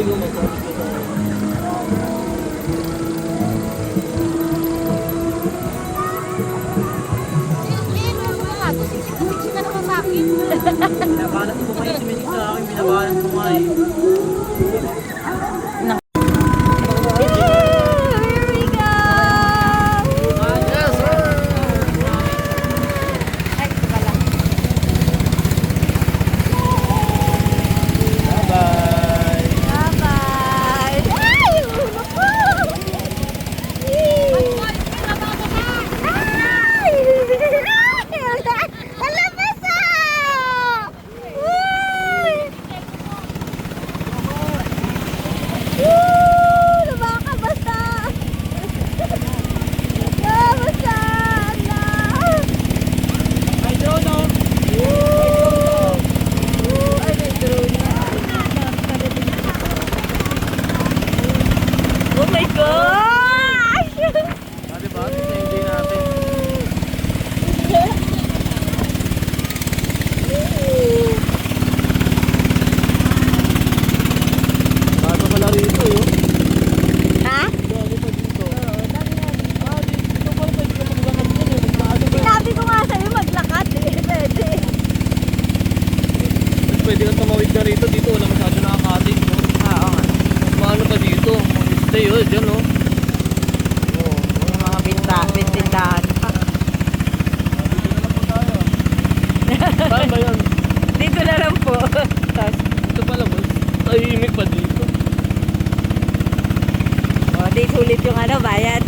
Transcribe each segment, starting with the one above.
Binabanat ko kayo si Minik sa akin. Binabanat ko kayo. Pwede kang tumawid na rito. Dito wala masyado nakakating. Oo nga. Paano pa dito? Stay yun, dyan o. Oo, mga bintindahan pa. Saan ba yan? Dito na lang po. Dito pala boss. Tahimik pa dito. O, di sulit yung ano, bayad.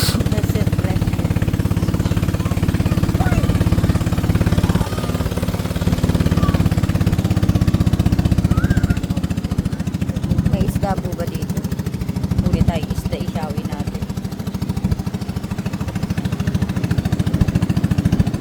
That's it, bless you. May isda po ba dito? Huli tayo isda, ishawin natin.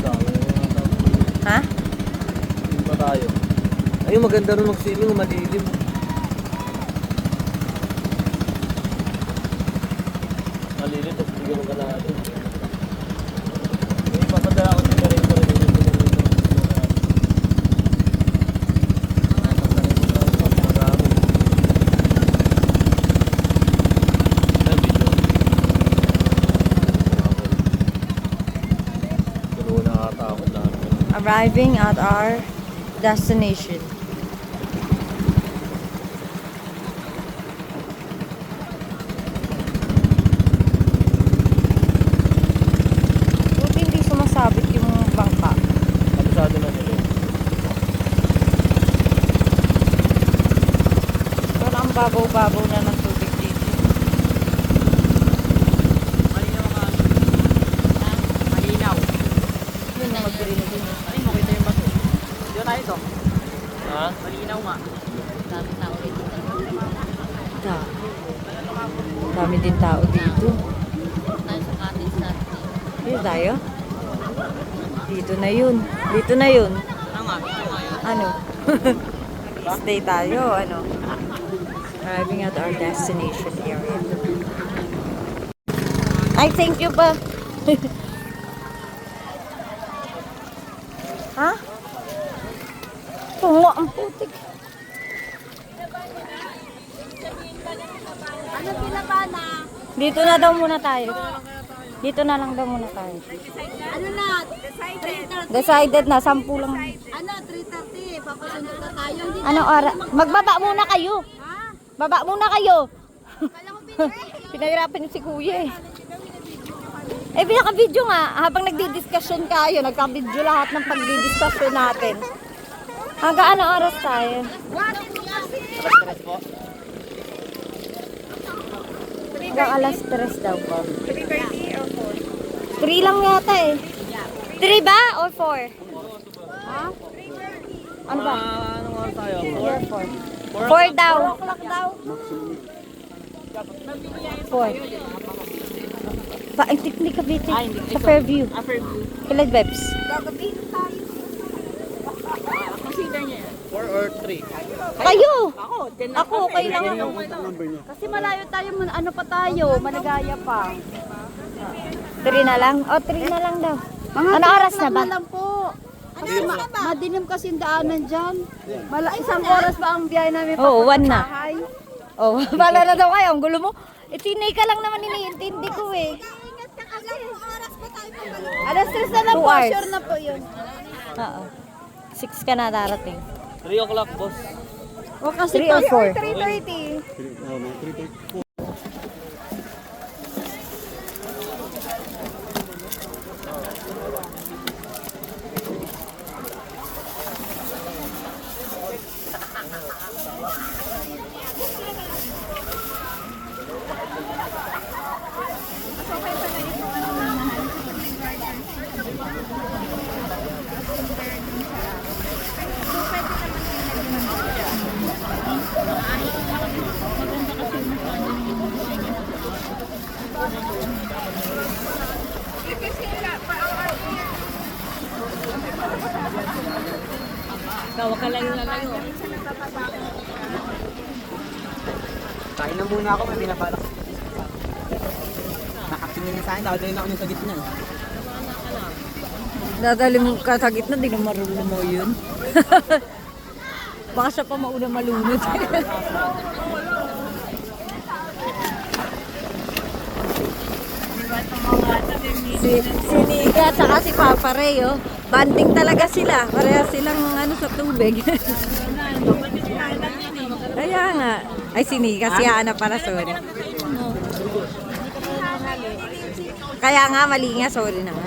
Dami na mga tao. Ha? Hindi pa tayo. Ayun, maganda rin mag-swimming, madilim. Malilit, tapos bigyan mo ka natin. May papadala ako sa rin pa rin. Arriving at our destination. Buti hindi sumasabit yung bangka. Kabisado na nila. Pero ang babaw-babaw na ng tubig dito. Malinaw ka. Malinaw. Yun na mag-green din. Ay, makita yung bato. Diyo tayo to. Ha? Malinaw nga. Dami din tao dito. Dito tayo? Dito na yun. Dito na yun. Ano? Stay tayo, ano? Arriving at our destination area. Ay, thank you pa. Ha? Tungo ang putik. Ano pinaka na? Dito na daw muna tayo. Dito na lang daw muna tayo. Ano na? Decided. Decided na, 10 lang. Ano? 3:30. Papasundo na tayo. Hindi Anong oras? Magbaba muna kayo. ha? Baba muna kayo. Kala ko pinag- Pinahirapan yung si kuya eh. Eh, pinaka-video nga. Habang nagdi-discussion kayo, nagka-video lahat ng pagdi-discussion natin. Hanggang anong oras tayo? Hanggang alas 3 daw po. 3:30 or 4? 3 lang yata eh. 3 ba or 4? Ha? Ano ba? Anong oras tayo? 4 daw. 4. Ang technique ka, Viti. Sa Fairview. Kailan, Bebs? 4 or 3? Kayo! Ako, kayo lang ako. Kasi malayo tayo. Ano pa tayo? Malagaya pa. 3 na lang? O, 3 na lang daw. Mga Ano oras na ba? lang po. Kasi madilim kasi yung daanan dyan. Isang oras pa ang biyahe namin. Oo, 1 na. Bahay. Oh, pala na daw kayo. Ang gulo mo. Tinay ka lang naman iniintindi ko eh. Alas 3 na lang 2 po. hours. Sure na po yun. Oo. 6 ka na darating. 3 o'clock, boss. O kasi 3 or 4? 3:30. Ikaw, ka lang yung lalayo. Kain na muna ako, may binabalak. Nakatingin na sa akin, dadalhin ako yung sa gitna. Dadali mo ka sa gitna, di na marunong mo yun. Baka siya pa mauna malunod. si Nika at saka si Papa Ray, oh. Banding talaga sila. Pareha silang ano sa tubig. Kaya nga. Ay, si Nika, si Ana pala, sorry. Kaya nga, mali nga, sorry na nga.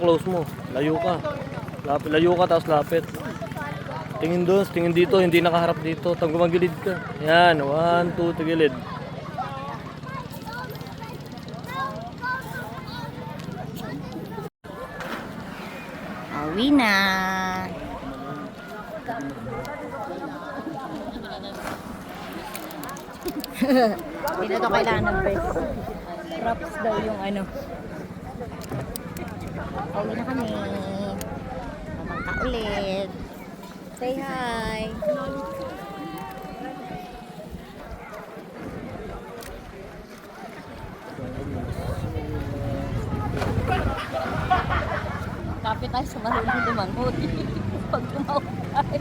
close mo. Layo ka. Layo ka, tapos lapit. Tingin doon, tingin dito, hindi nakaharap dito. Tang gumagilid ka. Yan, 1, 2, tigilid. Awi na. Hindi na to kailangan ng brace. Props daw yung ano. Awi na kami. Mamangka ulit. Say hi. Kapit tayo sa marunong lumanghod. Pag tumawag tayo.